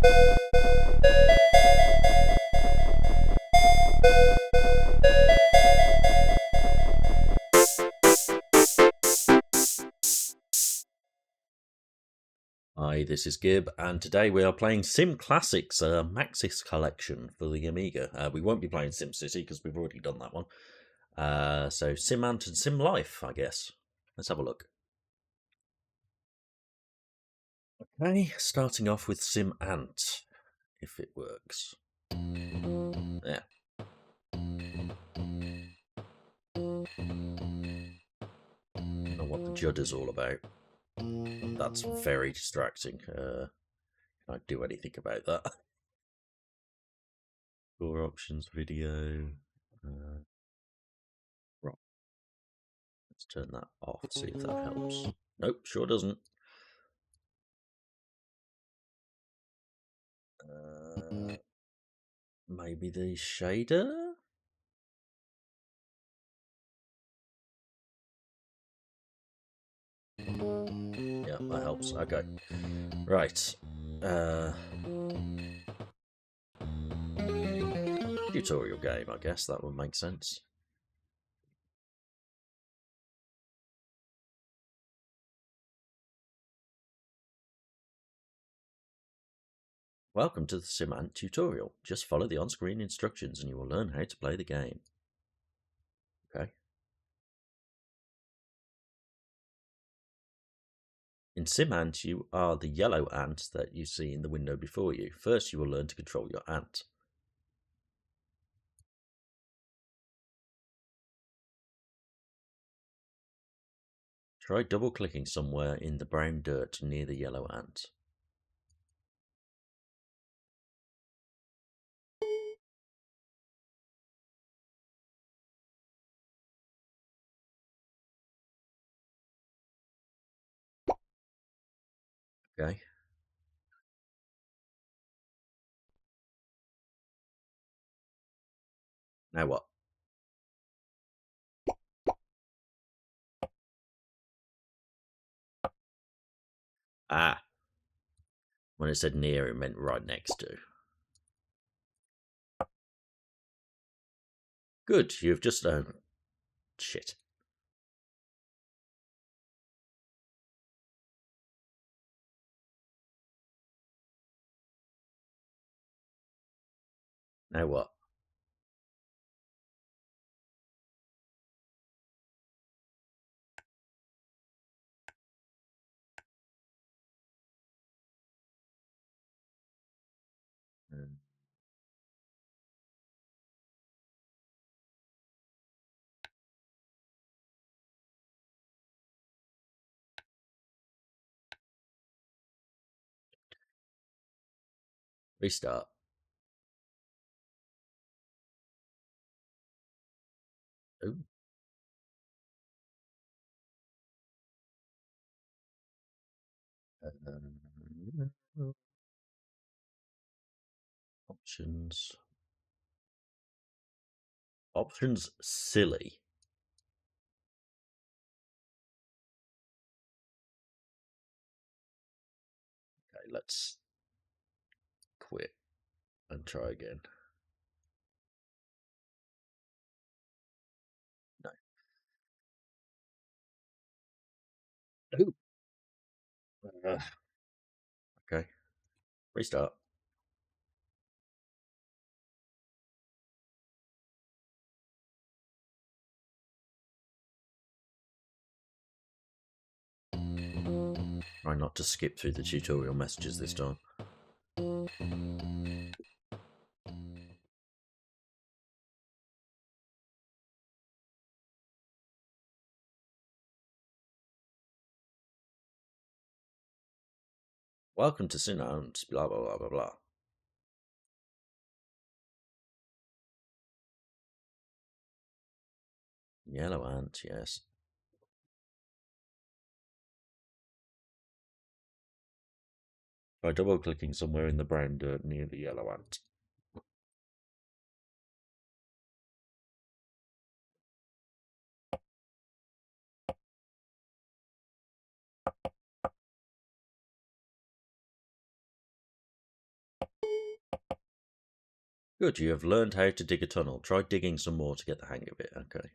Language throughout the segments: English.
Hi, this is Gib, and today we are playing Sim Classics, Maxis collection for the Amiga. We won't be playing Sim City because we've already done that one. So Sim.Ant and Sim Life, I guess. Let's have a look. Okay, starting off with Sim.Ant, if it works. Yeah. I don't know what the Judder's all about. That's very distracting. Can I do anything about that? Core options, video. Right. Let's turn that off, see if that helps. Nope, sure doesn't. Maybe the shader? Yeah, that helps. Okay. Right. Tutorial game, I guess that would make sense. Welcome to the Sim.Ant tutorial. Just follow the on-screen instructions and you will learn how to play the game. Okay. In Sim.Ant, you are the yellow ant that you see in the window before you. First, you will learn to control your ant. Try double-clicking somewhere in the brown dirt near the yellow ant. Okay. Now what? Ah. When it said near, it meant right next to. Good, you've just... shit. Now what? Restart. Ooh. Options. Options silly. Okay, let's quit and try again. No. Ooh. Okay. Restart. Try not to skip through the tutorial messages this time. Welcome to Sim.Ant, blah blah blah blah blah. Yellow ant, yes. By double clicking somewhere in the brown dirt near the yellow ant. Good, you have learned how to dig a tunnel. Try digging some more to get the hang of it. Okay.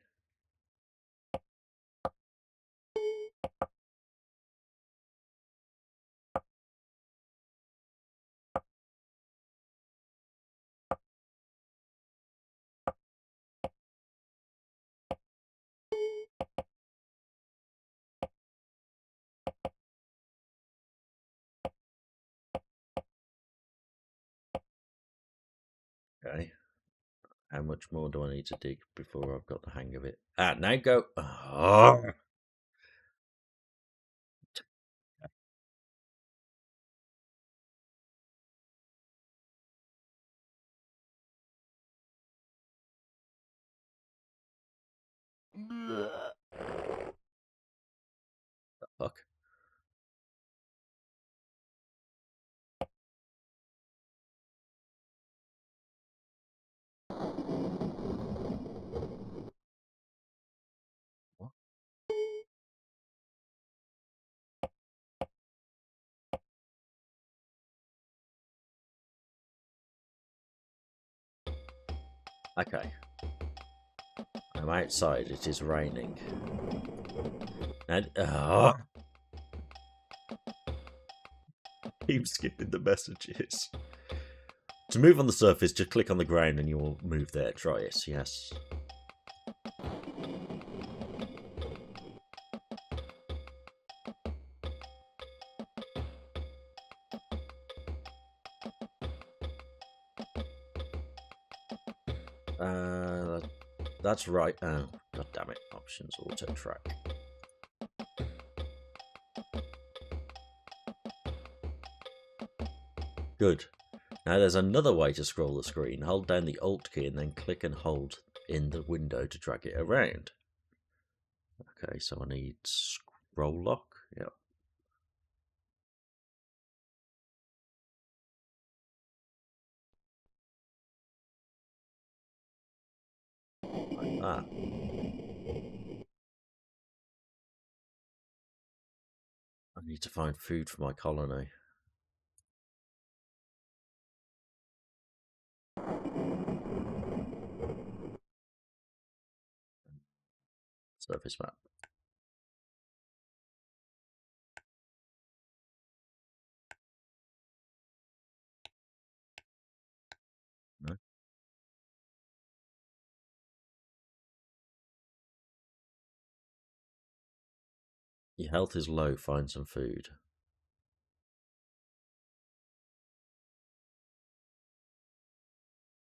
Okay. How much more do I need to dig before I've got the hang of it? Ah, now go. Oh. Fuck. What? Okay. I'm outside. It is raining. And keep skipping the messages. To move on the surface, just click on the ground and you will move there. Try it. Yes. That's right. Oh, god damn it. Options, auto track. Good. Now there's another way to scroll the screen. Hold down the Alt key and then click and hold in the window to drag it around. Okay, so I need scroll lock. Yeah. Like that. I need to find food for my colony. Surface map. No. Your health is low. Find some food.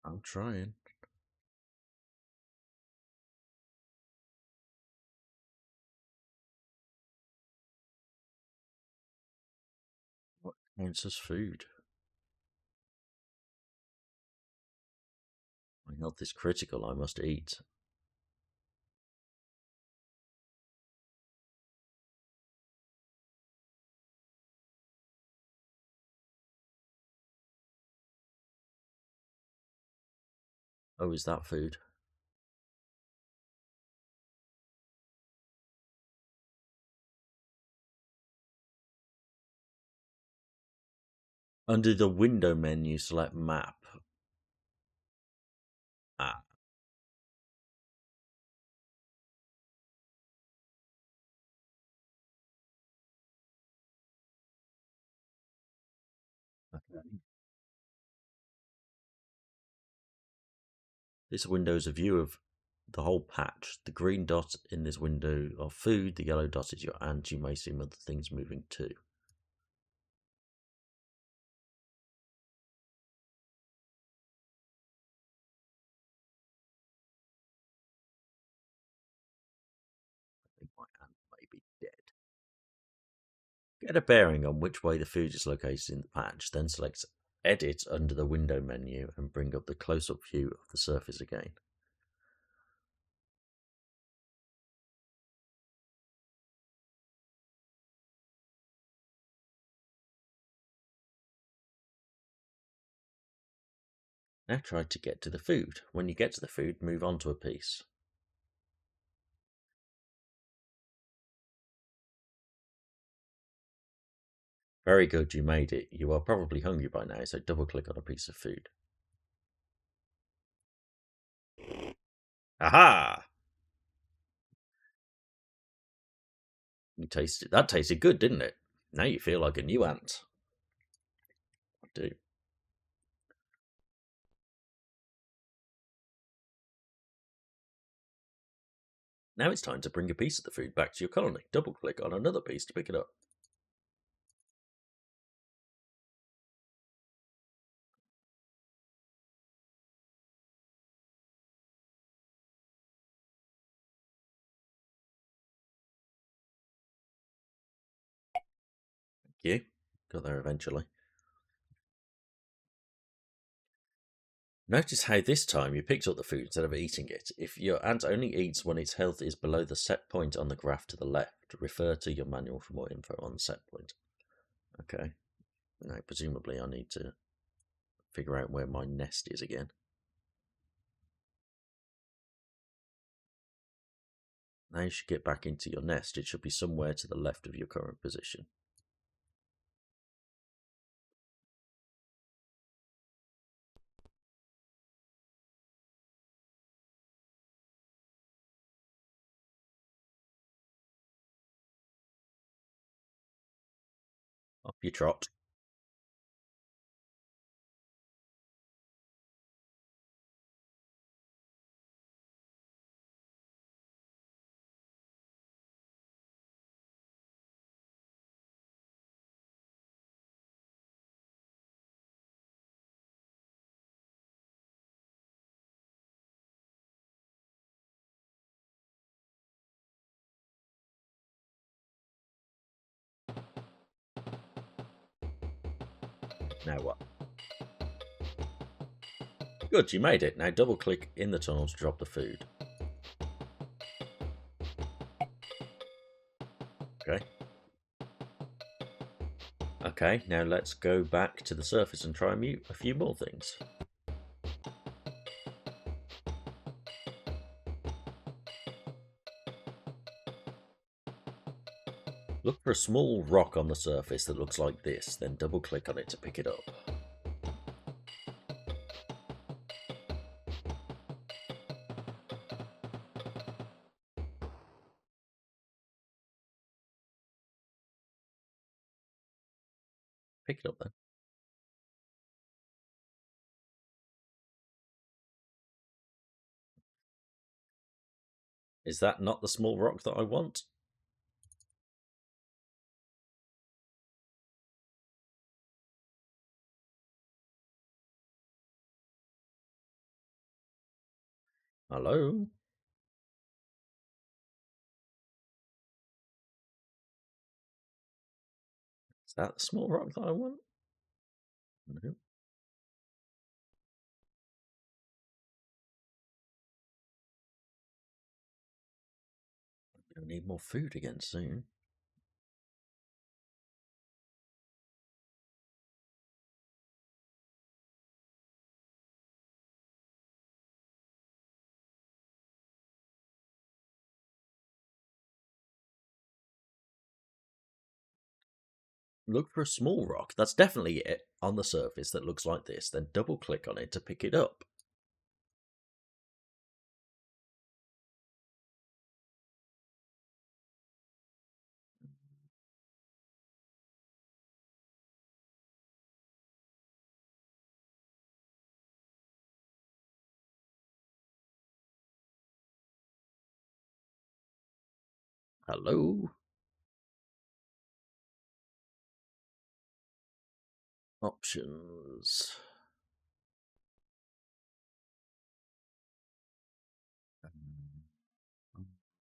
I'm trying. What counts as food? My health is critical. I must eat. Oh, is that food? Under the window menu, select map. Ah. Okay. This window is a view of the whole patch. The green dot in this window are food, the yellow dot is your ant. You may see other things moving too. I think my ant may be dead. Get a bearing on which way the food is located in the patch, then select Edit under the window menu and bring up the close-up view of the surface again. Now try to get to the food. When you get to the food, move on to a piece. Very good, you made it. You are probably hungry by now, so double click on a piece of food. Aha! You tasted that. Tasted good, didn't it? Now you feel like a new ant. I do. Now it's time to bring a piece of the food back to your colony. Double click on another piece to pick it up. Thank you. Got there eventually. Notice how this time you picked up the food instead of eating it. If your ant only eats when its health is below the set point on the graph to the left, refer to your manual for more info on the set point. Okay. Now, presumably I need to figure out where my nest is again. Now you should get back into your nest. It should be somewhere to the left of your current position. Up you trot. Now what? Good, you made it. Now double click in the tunnel to drop the food. Okay. Okay, now let's go back to the surface and try a few more things. Look for a small rock on the surface that looks like this, then double click on it to pick it up. Pick it up then. Is that not the small rock that I want? Hello? Is that the small rock that I want? No. I'm going to need more food again soon. Look for a small rock. That's definitely it on the surface that looks like this. Then double click on it to pick it up. Hello? Options.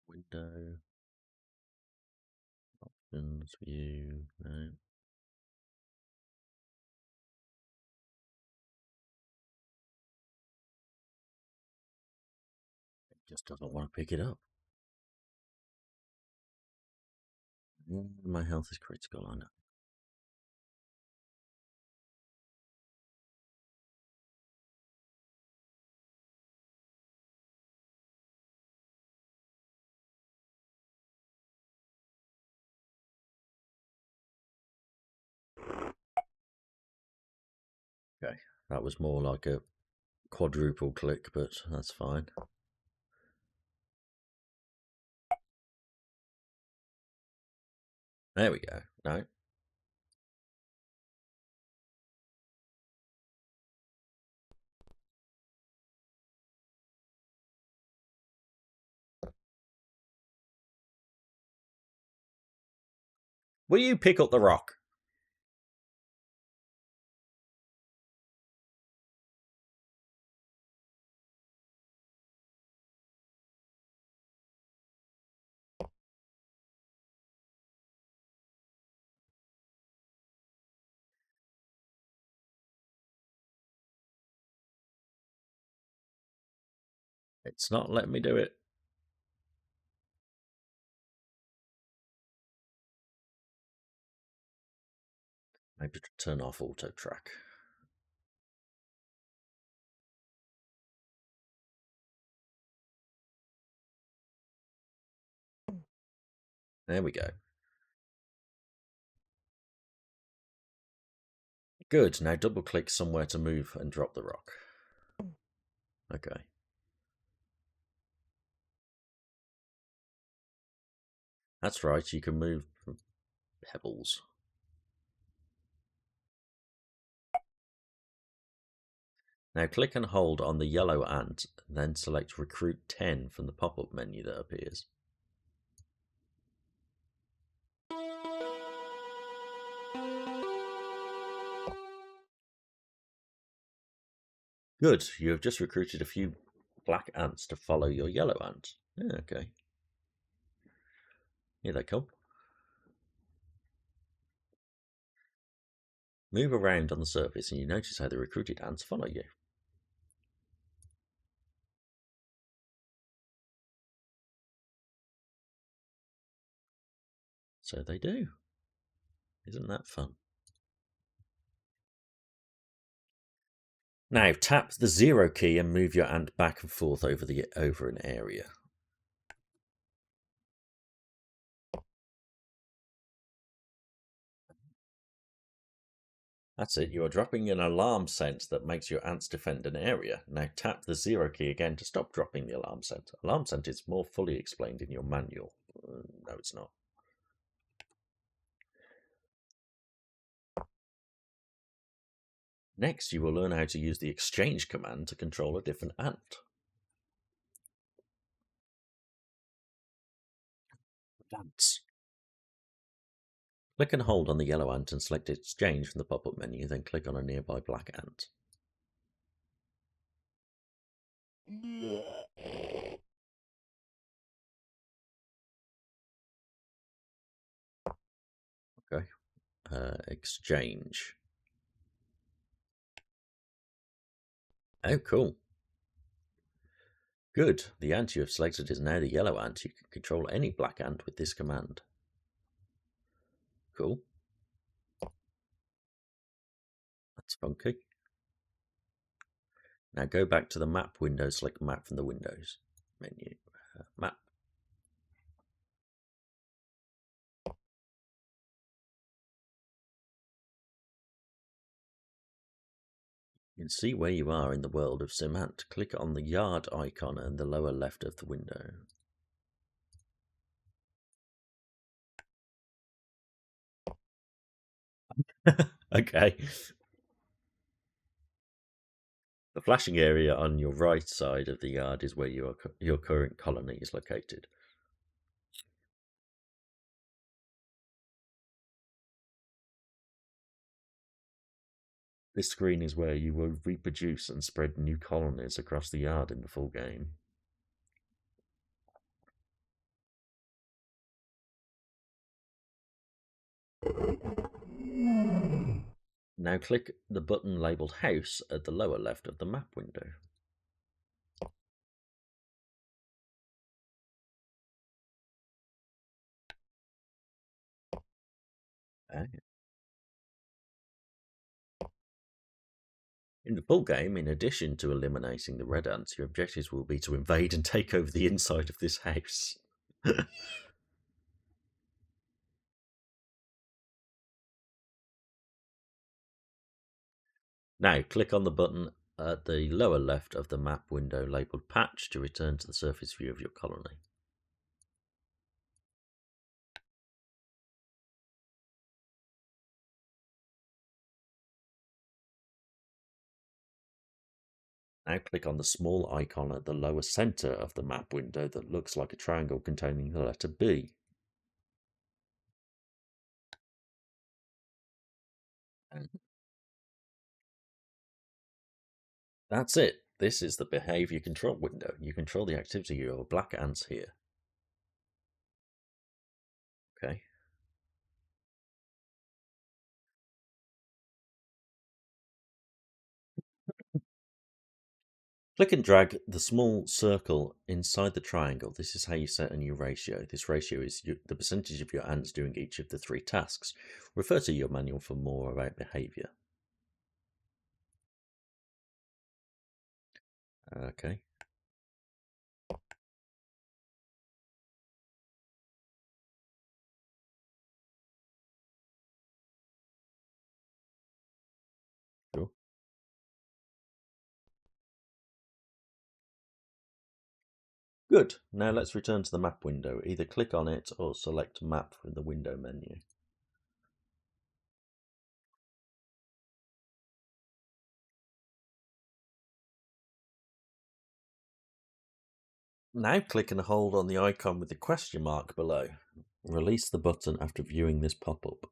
Window. Options. View. No. It just doesn't want to pick it up. My health is critical, I know. Okay, that was more like a quadruple click, but that's fine. There we go. No. Will you pick up the rock? It's not letting me do it. Maybe to turn off auto track. There we go. Good. Now double click somewhere to move and drop the rock. Okay. That's right. You can move pebbles. Now click and hold on the yellow ant, then select Recruit 10 from the pop-up menu that appears. Good, you have just recruited a few black ants to follow your yellow ant. Yeah, okay. Here they come. Move around on the surface and you notice how the recruited ants follow you. So they do. Isn't that fun? Now tap the 0 key and move your ant back and forth over an area. That's it, you are dropping an alarm scent that makes your ants defend an area. Now tap the 0 key again to stop dropping the alarm scent. Alarm scent is more fully explained in your manual. No, it's not. Next, you will learn how to use the exchange command to control a different ant. Ants. Click and hold on the yellow ant and select exchange from the pop-up menu, then click on a nearby black ant. Okay. Exchange. Oh, cool. Good. The ant you have selected is now the yellow ant. You can control any black ant with this command. Cool. That's funky. Now go back to the map window, select map from the Windows menu. Map. You can see where you are in the world of G.A.M.I.N.G. Click on the yard icon in the lower left of the window. Okay. The flashing area on your right side of the yard is where your current colony is located. This screen is where you will reproduce and spread new colonies across the yard in the full game. Now click the button labelled House at the lower left of the map window. In the full game, in addition to eliminating the red ants, your objectives will be to invade and take over the inside of this house. Now click on the button at the lower left of the map window labelled Patch to return to the surface view of your colony. Now click on the small icon at the lower center of the map window that looks like a triangle containing the letter B. That's it. This is the behavior control window. You control the activity of your black ants here. Okay. Click and drag the small circle inside the triangle. This is how you set a new ratio. This ratio is the percentage of your ants doing each of the 3 tasks. Refer to your manual for more about behavior. Okay. Sure. Good. Now let's return to the map window. Either click on it or select map from the window menu. Now click and hold on the icon with the question mark below. Release the button after viewing this pop-up.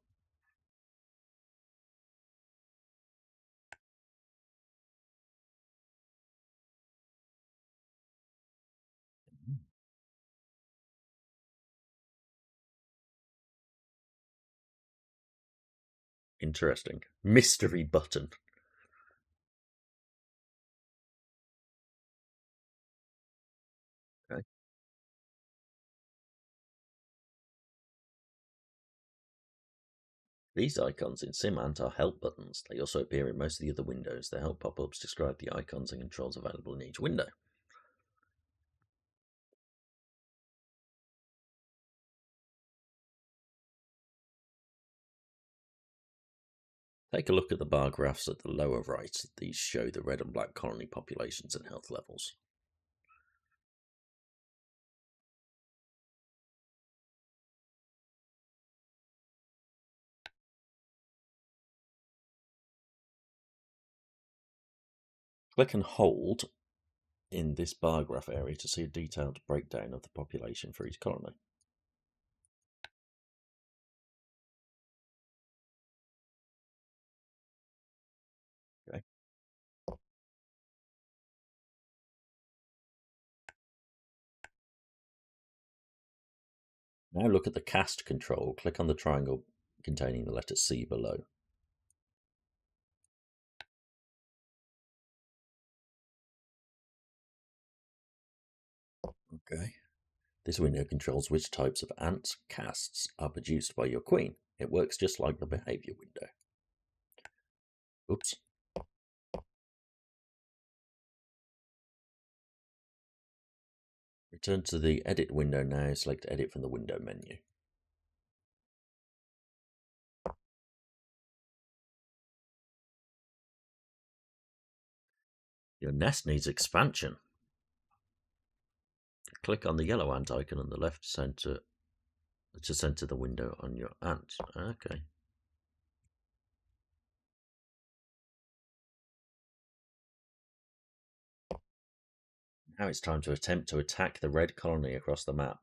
Interesting. Mystery button. Okay. These icons in Sim.Ant are help buttons. They also appear in most of the other windows. The help pop-ups describe the icons and controls available in each window. Take a look at the bar graphs at the lower right. These show the red and black colony populations and health levels. Click and hold in this bar graph area to see a detailed breakdown of the population for each colony. Okay. Now look at the cast control. Click on the triangle containing the letter C below. Okay. This window controls which types of ants casts are produced by your queen. It works just like the behavior window. Oops. Return to the edit window now. Select edit from the window menu. Your nest needs expansion. Click on the yellow ant icon on the left center to center the window on your ant. Okay. Now it's time to attempt to attack the red colony across the map.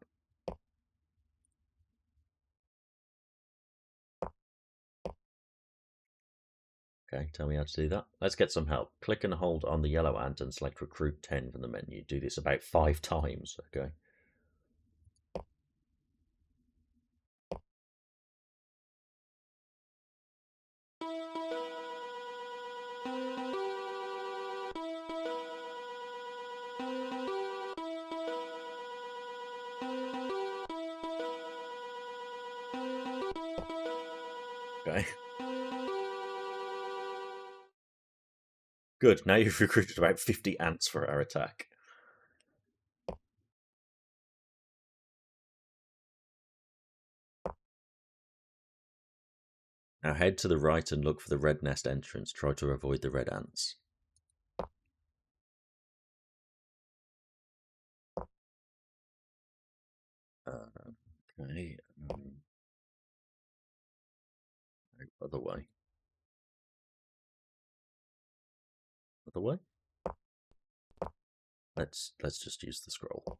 Okay, tell me how to do that. Let's get some help. Click and hold on the yellow ant and select recruit 10 from the menu. Do this about 5 times, okay? Okay. Good, now you've recruited about 50 ants for our attack. Now head to the right and look for the red nest entrance. Try to avoid the red ants. Okay. Other way. Other way? Let's just use the scroll.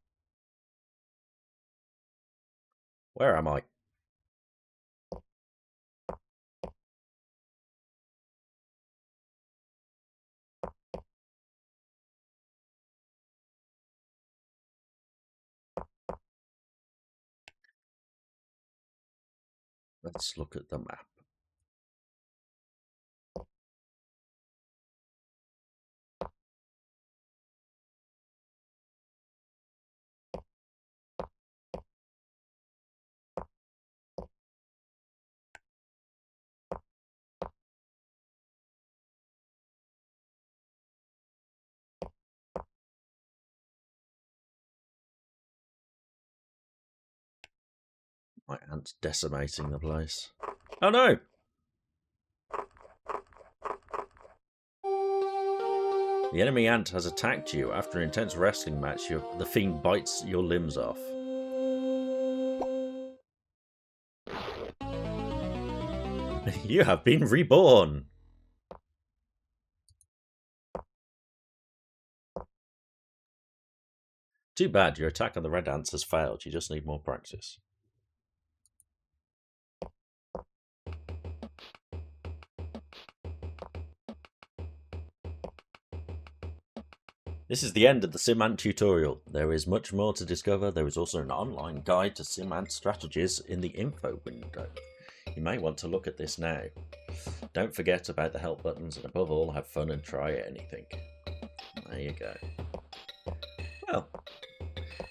Where am I? Let's look at the map. My ant's decimating the place. Oh no! The enemy ant has attacked you. After an intense wrestling match, the fiend bites your limbs off. You have been reborn! Too bad, your attack on the red ants has failed. You just need more practice. This is the end of the Sim.Ant tutorial. There is much more to discover. There is also an online guide to Sim.Ant strategies in the info window. You may want to look at this now. Don't forget about the help buttons, and above all, have fun and try anything. There you go. Well,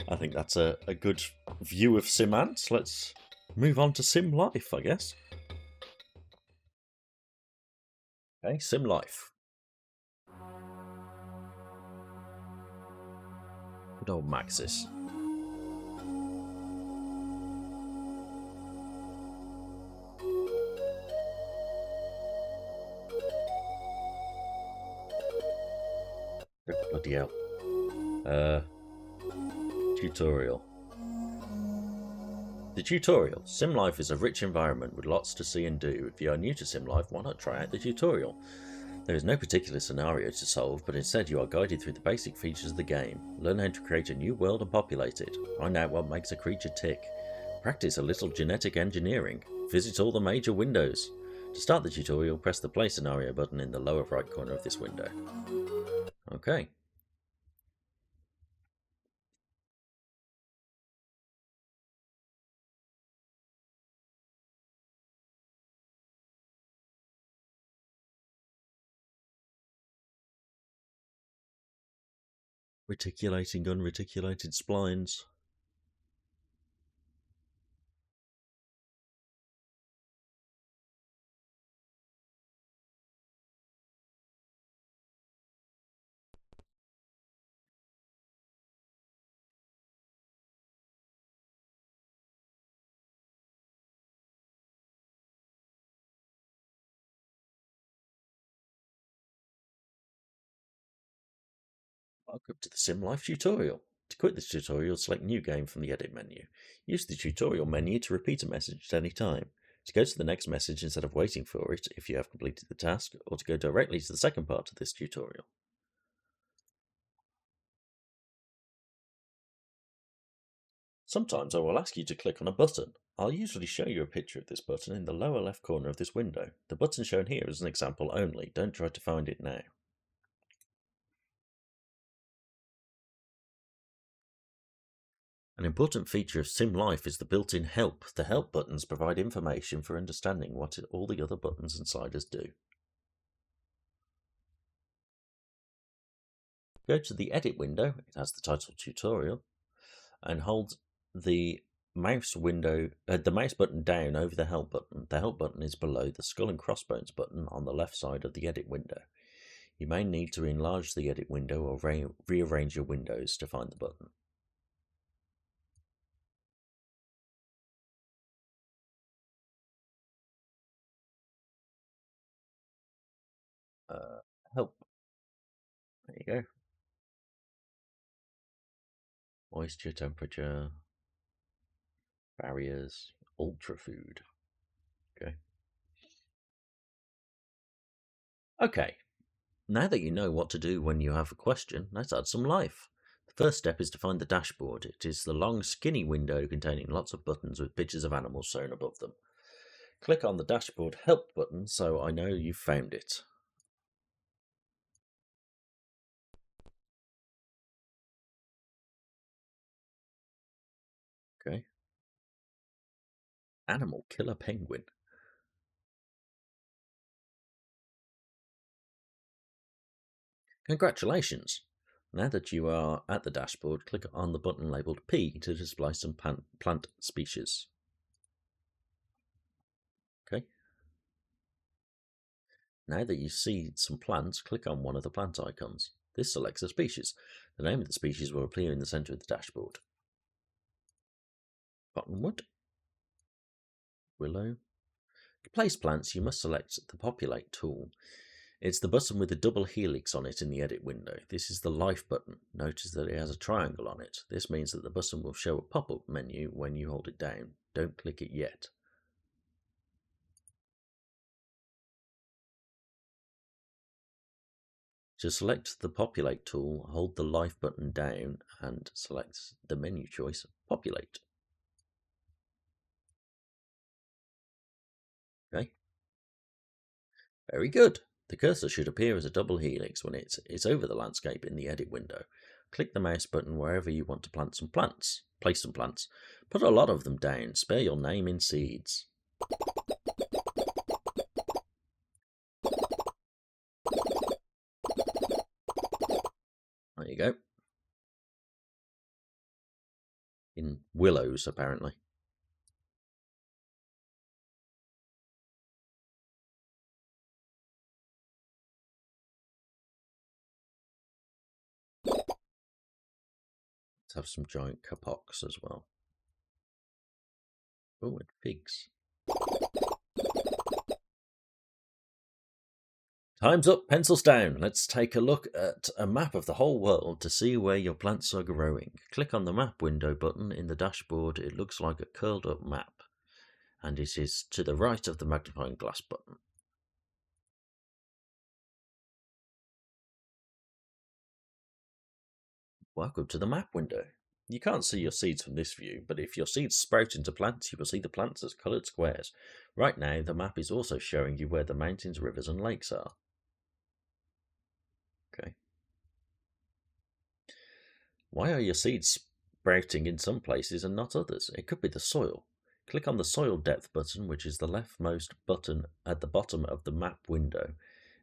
I think that's a good view of Sim.Ant. Let's move on to Sim Life, I guess. Okay, Sim Life. Good old Maxis. Bloody hell. Tutorial. The tutorial. Sim Life is a rich environment with lots to see and do. If you are new to Sim Life, why not try out the tutorial? There is no particular scenario to solve, but instead you are guided through the basic features of the game. Learn how to create a new world and populate it. Find out what makes a creature tick. Practice a little genetic engineering. Visit all the major windows. To start the tutorial, press the play scenario button in the lower right corner of this window. Okay. Reticulating unreticulated splines. Welcome to the Sim Life tutorial. To quit this tutorial, select New Game from the Edit menu. Use the tutorial menu to repeat a message at any time. To go to the next message instead of waiting for it if you have completed the task, or to go directly to the second part of this tutorial. Sometimes I will ask you to click on a button. I'll usually show you a picture of this button in the lower left corner of this window. The button shown here is an example only. Don't try to find it now. An important feature of Sim Life is the built-in help. The help buttons provide information for understanding what all the other buttons and sliders do. Go to the Edit window, it has the title Tutorial, and hold the mouse button down over the help button. The help button is below the skull and crossbones button on the left side of the Edit window. You may need to enlarge the Edit window or rearrange your windows to find the button. Help. There you go. Moisture, temperature, barriers, ultra food. Okay. Okay. Now that you know what to do when you have a question, let's add some life. First step is to find the dashboard. It is the long, skinny window containing lots of buttons with pictures of animals shown above them. Click on the dashboard help button so I know you've found it. Okay. Animal killer penguin. Congratulations! Now that you are at the dashboard, click on the button labelled P to display some plant species. Okay. Now that you see some plants, click on one of the plant icons. This selects a species. The name of the species will appear in the centre of the dashboard. Cottonwood. Willow. To place plants, you must select the Populate tool. It's the button with the double helix on it in the edit window. This is the Life button. Notice that it has a triangle on it. This means that the button will show a pop-up menu when you hold it down. Don't click it yet. To select the Populate tool, hold the Life button down and select the menu choice, Populate. Okay. Very good. The cursor should appear as a double helix when it's over the landscape in the edit window. Click the mouse button wherever you want to plant some plants. Place some plants. Put a lot of them down. Spare your name in seeds. There you go. In willows, apparently. Let's have some giant kapoks as well. Oh, and figs. Time's up, pencils down. Let's take a look at a map of the whole world to see where your plants are growing. Click on the map window button in the dashboard. It looks like a curled up map, and it is to the right of the magnifying glass button. Welcome to the map window. You can't see your seeds from this view, but if your seeds sprout into plants, you will see the plants as coloured squares. Right now, the map is also showing you where the mountains, rivers and lakes are. Okay. Why are your seeds sprouting in some places and not others? It could be the soil. Click on the soil depth button, which is the leftmost button at the bottom of the map window.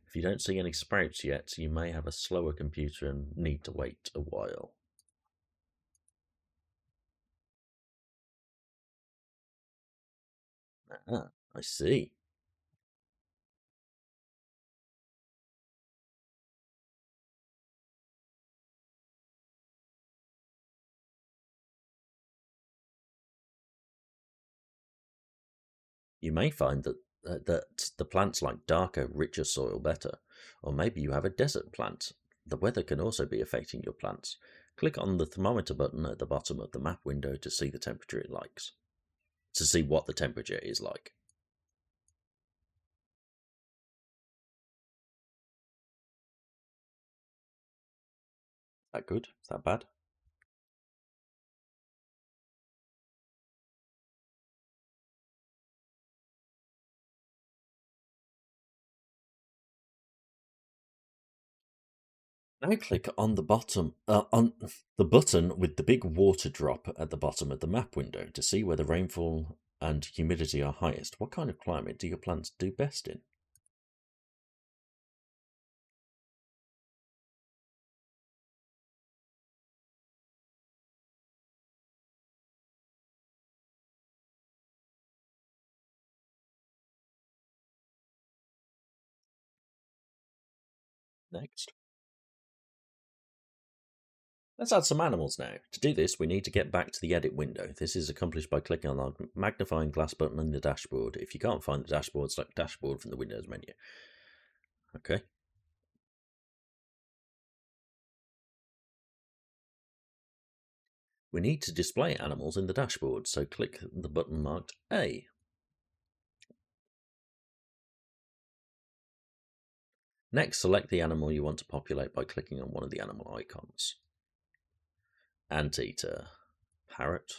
If you don't see any sprouts yet, you may have a slower computer and need to wait a while. Ah, I see. You may find that the plants like darker, richer soil better, or maybe you have a desert plant. The weather can also be affecting your plants. Click on the thermometer button at the bottom of the map window to see the temperature it likes. To see what the temperature is like. Is that good? Is that bad? Now click on the button with the big water drop at the bottom of the map window to see where the rainfall and humidity are highest. What kind of climate do your plants do best in? Next. Let's add some animals now. To do this, we need to get back to the edit window. This is accomplished by clicking on the magnifying glass button in the dashboard. If you can't find the dashboard, select dashboard from the Windows menu. Okay. We need to display animals in the dashboard, so click the button marked A. Next, select the animal you want to populate by clicking on one of the animal icons. Anteater. Parrot.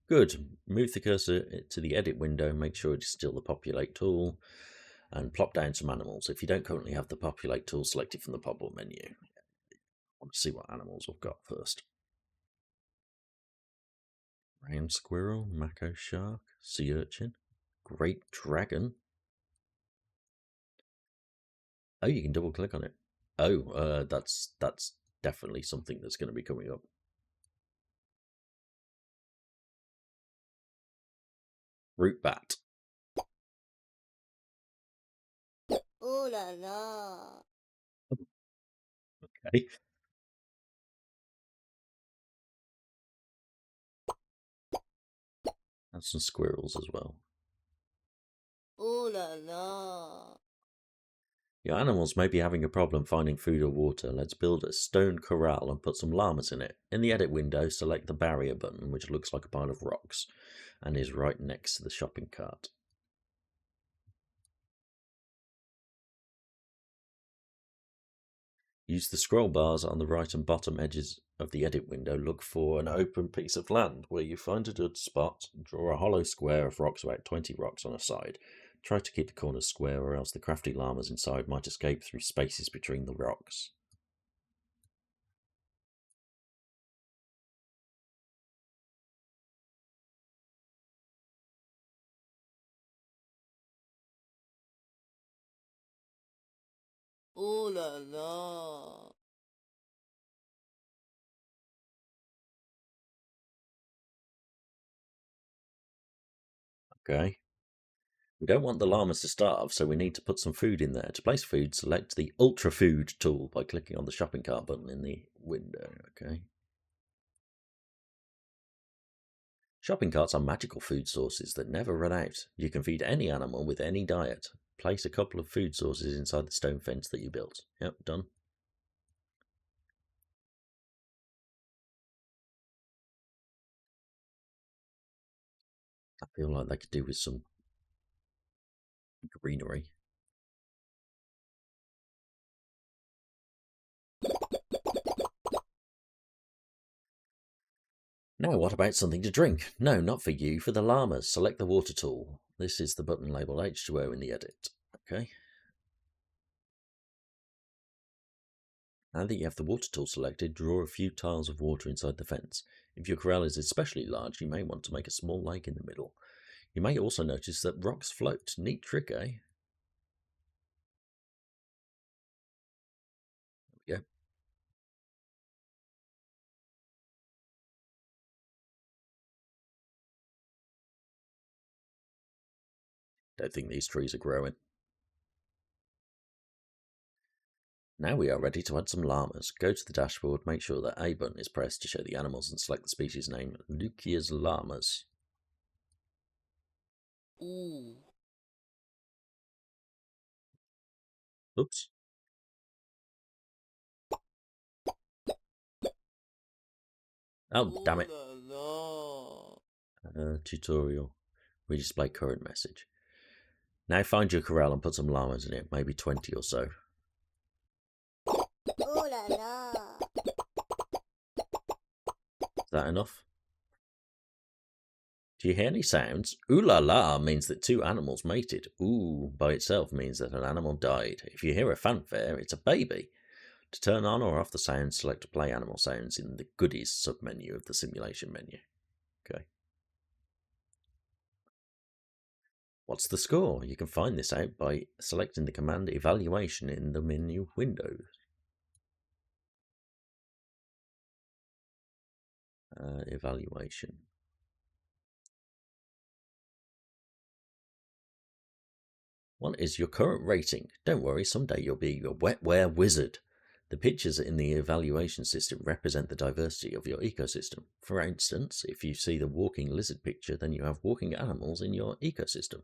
Good. Move the cursor to the edit window, make sure it is still the populate tool, and plop down some animals. If you don't currently have the populate tool selected from the pop-up menu, I want to see what animals we've got first. Round squirrel, mako shark, sea urchin, great dragon. Oh, you can double click on it. Oh, that's definitely something that's going to be coming up. Root bat. Ooh la la. Okay. And some squirrels as well. Ooh la la. Your animals may be having a problem finding food or water. Let's build a stone corral and put some llamas in it. In the edit window, select the barrier button, which looks like a pile of rocks and is right next to the shopping cart. Use the scroll bars on the right and bottom edges of the edit window. Look for an open piece of land. Where you find a good spot, draw a hollow square of rocks, about 20 rocks on a side. Try to keep the corners square, or else the crafty llamas inside might escape through spaces between the rocks. Ooh la la. Okay. We don't want the llamas to starve, so we need to put some food in there. To place food, select the Ultra Food tool by clicking on the shopping cart button in the window. Okay. Shopping carts are magical food sources that never run out. You can feed any animal with any diet. Place a couple of food sources inside the stone fence that you built. Yep, done. I feel like they could do with some greenery. Now, what about something to drink? No, not for you, for the llamas. Select the water tool. This is the button labeled H2O in the edit. Okay. Now that you have the water tool selected, draw a few tiles of water inside the fence. If your corral is especially large, you may want to make a small lake in the middle. You may also notice that rocks float. Neat trick, eh? There we go. Don't think these trees are growing. Now we are ready to add some llamas. Go to the dashboard, make sure that A button is pressed to show the animals and select the species name, Lucia's llamas. Ooh. Oops. Oh, Ooh damn it. la la. Tutorial. Redisplay current message. Now find your corral and put some llamas in it, maybe 20 or so. Ooh la la. Is that enough? Do you hear any sounds? Ooh la la means that two animals mated. Ooh by itself means that an animal died. If you hear a fanfare, it's a baby. To turn on or off the sound, select Play Animal Sounds in the Goodies submenu of the Simulation menu. Okay. What's the score? You can find this out by selecting the command Evaluation in the menu window. Evaluation. What is your current rating? Don't worry, someday you'll be a wetware wizard. The pictures in the evaluation system represent the diversity of your ecosystem. For instance, if you see the walking lizard picture, then you have walking animals in your ecosystem.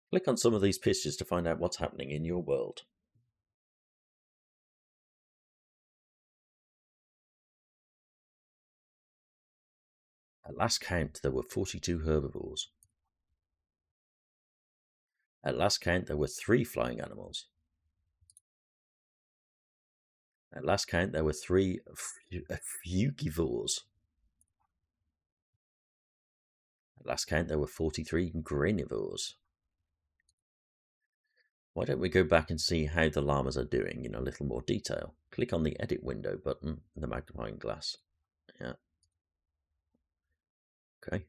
Click on some of these pictures to find out what's happening in your world. At last count, there were 42 herbivores. At last count, there were 3 flying animals. At last count, there were 3 frugivores. At last count, there were 43 granivores. Why don't we go back and see how the llamas are doing in a little more detail? Click on the edit window button in the magnifying glass. Yeah. Okay.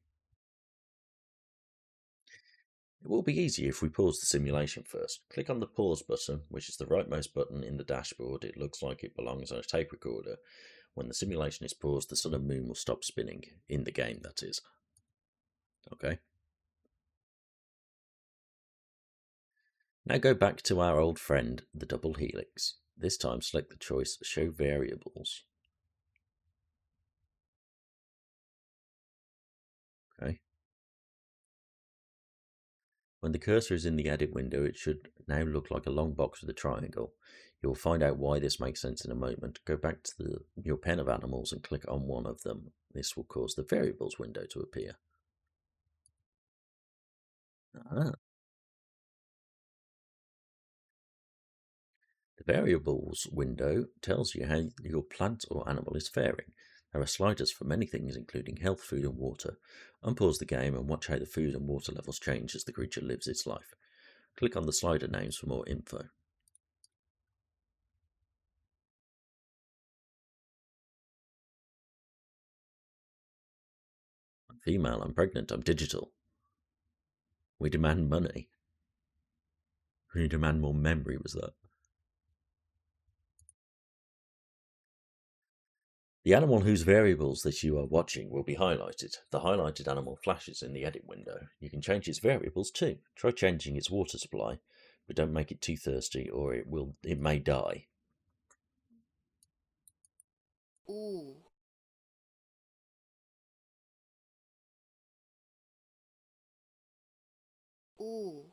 It will be easier if we pause the simulation first. Click on the pause button, which is the rightmost button in the dashboard. It looks like it belongs on a tape recorder. When the simulation is paused, the sun and moon will stop spinning, in the game that is. Okay. Now go back to our old friend, the double helix. This time select the choice Show Variables. Okay. When the cursor is in the edit window, it should now look like a long box with a triangle. You'll find out why this makes sense in a moment. Go back to your pen of animals and click on one of them. This will cause the variables window to appear. Ah. The variables window tells you how your plant or animal is faring. There are sliders for many things, including health, food, and water. Unpause the game and watch how the food and water levels change as the creature lives its life. Click on the slider names for more info. I'm female, I'm pregnant, I'm digital. We demand money. We demand more memory, was that? The animal whose variables that you are watching will be highlighted. The highlighted animal flashes in the edit window. You can change its variables too. Try changing its water supply, but don't make it too thirsty or it may die. Ooh. Ooh.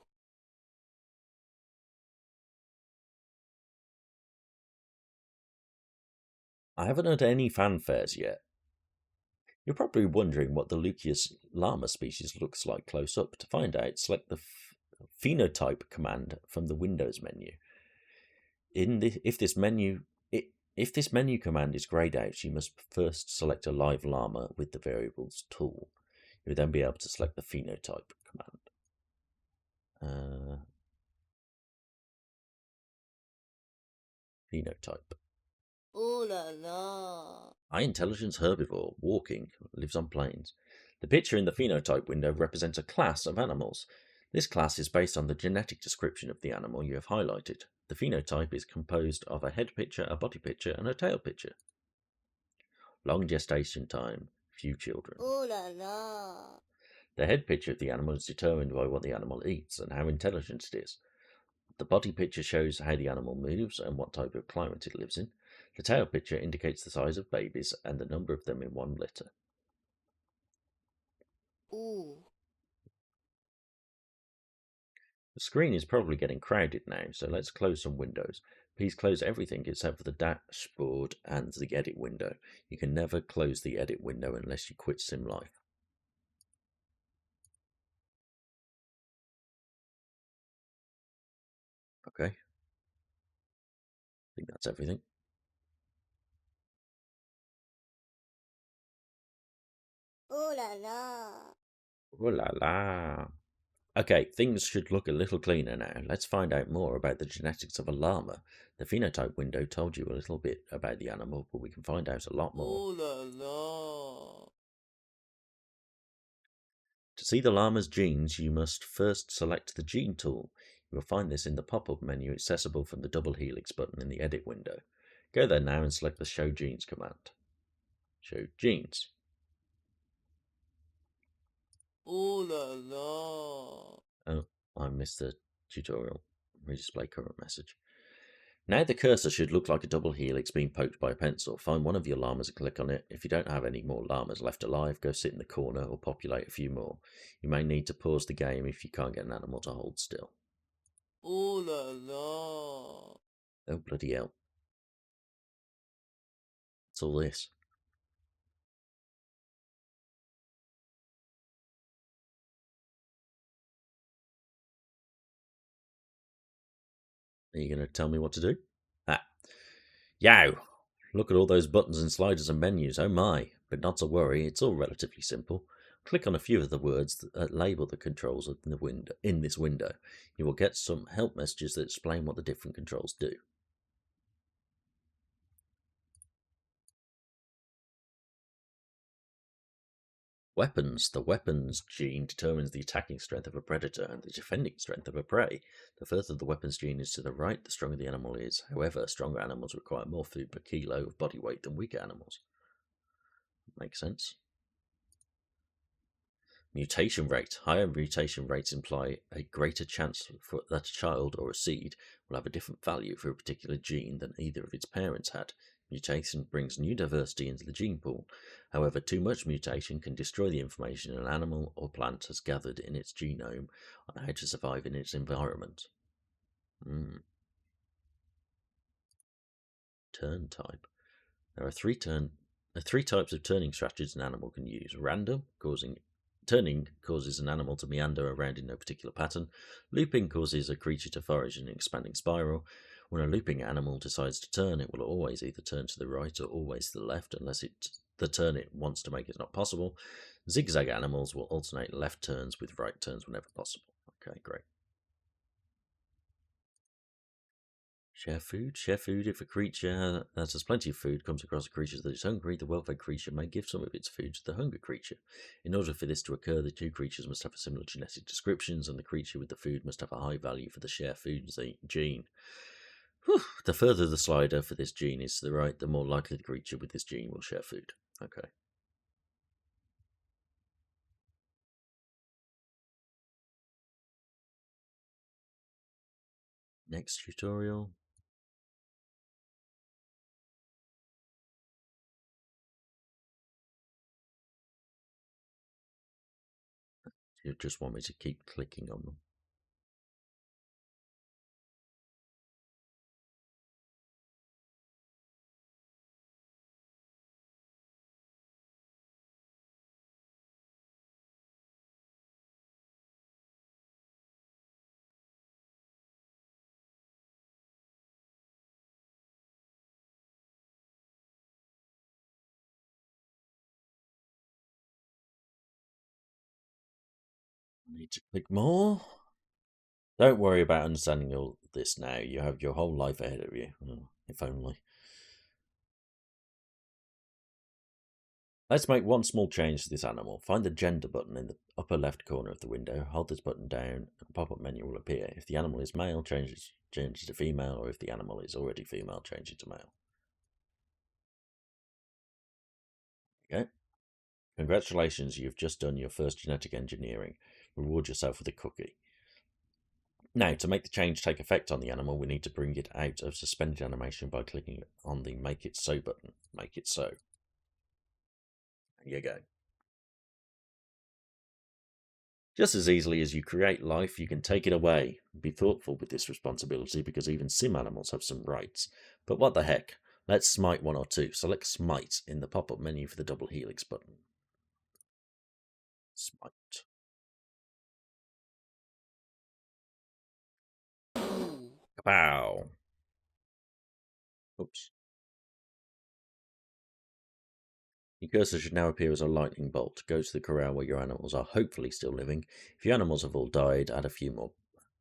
I haven't had any fanfares yet. You're probably wondering what the Lucius llama species looks like close up. To find out, select the phenotype command from the Windows menu. If this menu command is grayed out, you must first select a live llama with the variables tool. You'll then be able to select the phenotype command. Phenotype. Ooh la la. High intelligence herbivore, walking, lives on plains. The picture in the phenotype window represents a class of animals. This class is based on the genetic description of the animal you have highlighted. The phenotype is composed of a head picture, a body picture, and a tail picture. Long gestation time, few children. Ooh la la. The head picture of the animal is determined by what the animal eats and how intelligent it is. The body picture shows how the animal moves and what type of climate it lives in. The tail picture indicates the size of babies and the number of them in one litter. Ooh. The screen is probably getting crowded now, so let's close some windows. Please close everything except for the dashboard and the edit window. You can never close the edit window unless you quit Sim Life. Okay. I think that's everything. Ooh la la. Oh la la. Okay, things should look a little cleaner now. Let's find out more about the genetics of a llama. The phenotype window told you a little bit about the animal, but we can find out a lot more. Ooh la la. To see the llama's genes, you must first select the Gene tool. You will find this in the pop-up menu accessible from the double helix button in the edit window. Go there now and select the Show Genes command. Show Genes. Ooh la la. Oh, I missed the tutorial. Redisplay current message. Now the cursor should look like a double helix being poked by a pencil. Find one of your llamas and click on it. If you don't have any more llamas left alive, go sit in the corner or populate a few more. You may need to pause the game if you can't get an animal to hold still. Ooh la la. Oh, bloody hell. What's all this? Are you going to tell me what to do? Ah. Yow! Look at all those buttons and sliders and menus, oh my. But not to worry, it's all relatively simple. Click on a few of the words that label the controls in this window. You will get some help messages that explain what the different controls do. Weapons. The weapons gene determines the attacking strength of a predator and the defending strength of a prey. The further the weapons gene is to the right, the stronger the animal is. However, stronger animals require more food per kilo of body weight than weaker animals. Makes sense. Mutation rate. Higher mutation rates imply a greater chance that a child or a seed will have a different value for a particular gene than either of its parents had. Mutation brings new diversity into the gene pool. However, too much mutation can destroy the information an animal or plant has gathered in its genome on how to survive in its environment. Turn type. There are three types of turning strategies an animal can use. Random, turning causes an animal to meander around in no particular pattern. Looping causes a creature to forage in an expanding spiral. When a looping animal decides to turn, it will always either turn to the right or always to the left, unless the turn it wants to make is not possible. Zigzag animals will alternate left turns with right turns whenever possible. Okay, great. Share food. Share food. If a creature that has plenty of food comes across a creature that is hungry, the well-fed creature may give some of its food to the hungry creature. In order for this to occur, the two creatures must have similar genetic descriptions, and the creature with the food must have a high value for the share food gene. Whew. The further the slider for this gene is to the right, the more likely the creature with this gene will share food. Okay. Next tutorial. You just want me to keep clicking on them. I need to click more. Don't worry about understanding all this now. You have your whole life ahead of you. If only. Let's make one small change to this animal. Find the gender button in the upper left corner of the window. Hold this button down and a pop-up menu will appear. If the animal is male, change it to female, or if the animal is already female, change it to male. Okay. Congratulations, you've just done your first genetic engineering. Reward yourself with a cookie. Now, to make the change take effect on the animal, we need to bring it out of suspended animation by clicking on the Make It So button. Make it so. There you go. Just as easily as you create life, you can take it away. Be thoughtful with this responsibility because even sim animals have some rights. But what the heck? Let's smite one or two. Select smite in the pop-up menu for the double helix button. Smite. Kapow! Oops. Your cursor should now appear as a lightning bolt. Go to the corral where your animals are hopefully still living. If your animals have all died, add a few more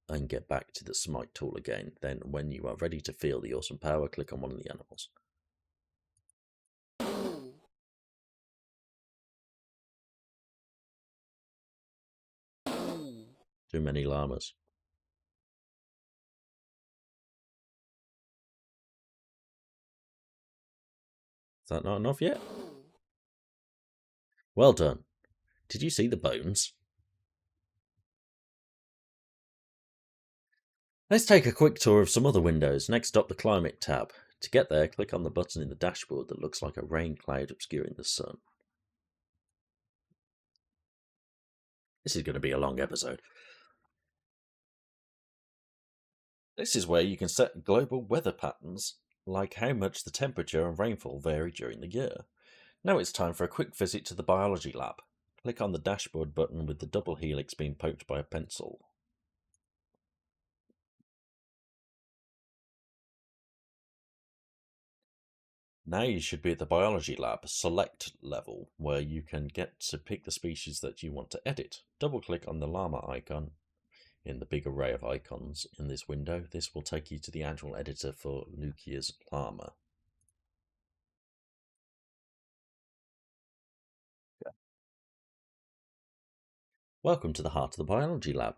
and get back to the smite tool again. Then, when you are ready to feel the awesome power, click on one of the animals. Too many llamas. Is that not enough yet? Well done. Did you see the bones? Let's take a quick tour of some other windows. Next up, the Climate tab. To get there, click on the button in the dashboard that looks like a rain cloud obscuring the sun. This is going to be a long episode. This is where you can set global weather patterns, like how much the temperature and rainfall vary during the year. Now it's time for a quick visit to the biology lab. Click on the dashboard button with the double helix being poked by a pencil. Now you should be at the biology lab select level, where you can get to pick the species that you want to edit. Double click on the llama icon in the big array of icons in this window. This will take you to the actual editor for Lucia's llama. Welcome to the heart of the biology lab.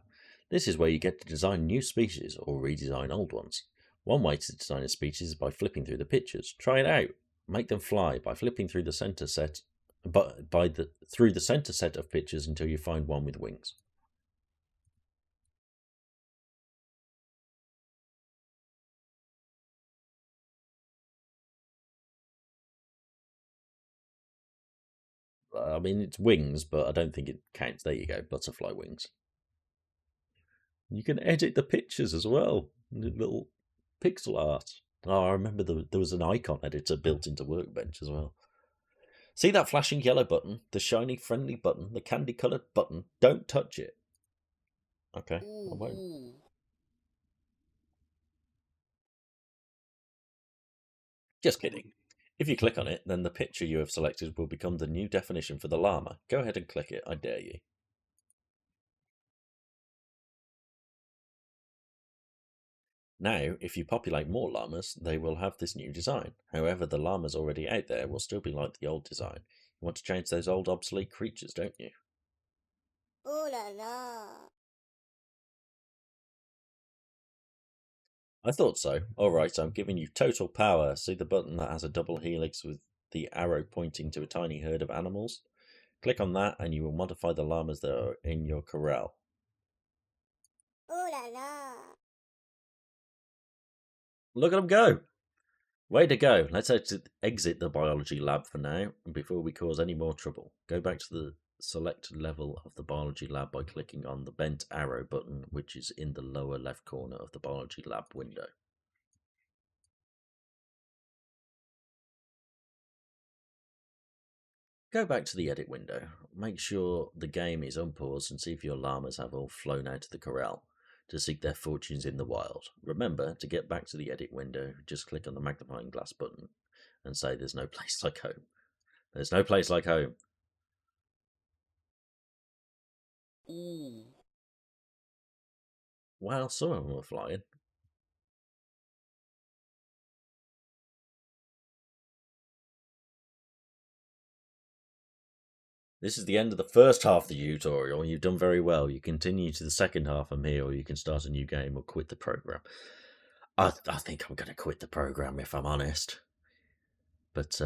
This is where you get to design new species or redesign old ones. One way to design a species is by flipping through the pictures. Try it out. Make them fly by flipping through the center set, through the center set of pictures until you find one with wings. I mean, it's wings, but I don't think it counts. There you go, butterfly wings. You can edit the pictures as well, little pixel art. Oh, I remember there was an icon editor built into Workbench as well. See that flashing yellow button, the shiny friendly button, the candy coloured button? Don't touch it. Okay, I won't. Ooh. Just kidding. If you click on it, then the picture you have selected will become the new definition for the llama. Go ahead and click it, I dare you. Now, if you populate more llamas, they will have this new design. However, the llamas already out there will still be like the old design. You want to change those old obsolete creatures, don't you? Ooh la la. I thought so. Alright, I'm giving you total power. See the button that has a double helix with the arrow pointing to a tiny herd of animals? Click on that and you will modify the llamas that are in your corral. Ooh la la. Look at them go! Way to go. Let's exit the biology lab for now before we cause any more trouble. Go back to the select level of the biology lab by clicking on the bent arrow button, which is in the lower left corner of the biology lab window. Go back to the edit window. Make sure the game is unpaused and see if your llamas have all flown out of the corral to seek their fortunes in the wild. Remember, to get back to the edit window, just click on the magnifying glass button and say there's no place like home. There's no place like home. Ooh. Well, some of them are flying. This is the end of the first half of the tutorial. You've done very well. You continue to the second half from here, or you can start a new game or quit the program. I think I'm going to quit the program if I'm honest. But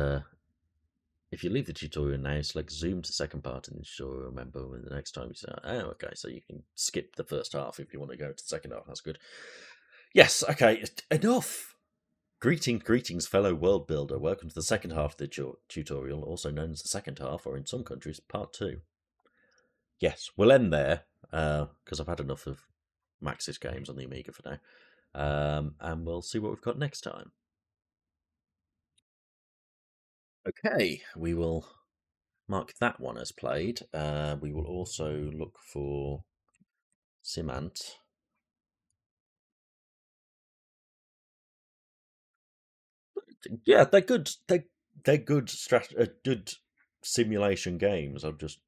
if you leave the tutorial now, select zoom to second part in the tutorial. Remember, when the next time you say, oh, okay, so you can skip the first half if you want to go to the second half. That's good. Yes, okay, enough. Greetings, fellow world builder. Welcome to the second half of the tutorial, also known as the second half, or in some countries, part 2. Yes, we'll end there, because I've had enough of Maxis games on the Amiga for now. And we'll see what we've got next time. Okay, we will mark that one as played. We will also look for G.A.M.I.N.G. Yeah, they're good. They're good good simulation games. I just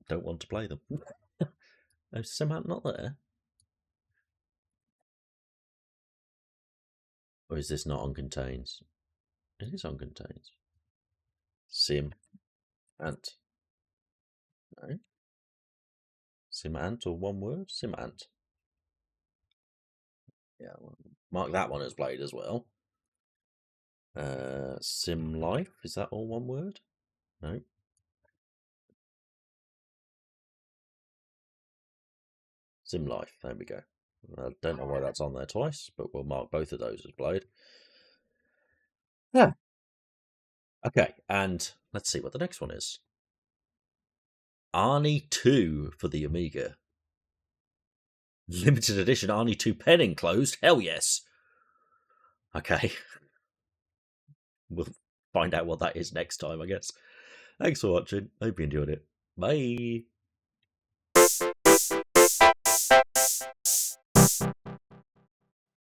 don't want to play them. Is G.A.M.I.N.G. not there? Or is this not on contains? It is on contains. Sim-ant. No. Sim-ant or one word? Sim-ant. Yeah, well, mark that one as played as well. Sim Life, is that all one word? No. Sim Life, there we go. I don't know why that's on there twice, but we'll mark both of those as played. Yeah. Okay, and let's see what the next one is. Arnie 2 for the Amiga. Limited edition Arnie 2 pen enclosed? Hell yes. Okay. We'll find out what that is next time, I guess. Thanks for watching. Hope you enjoyed it. Bye.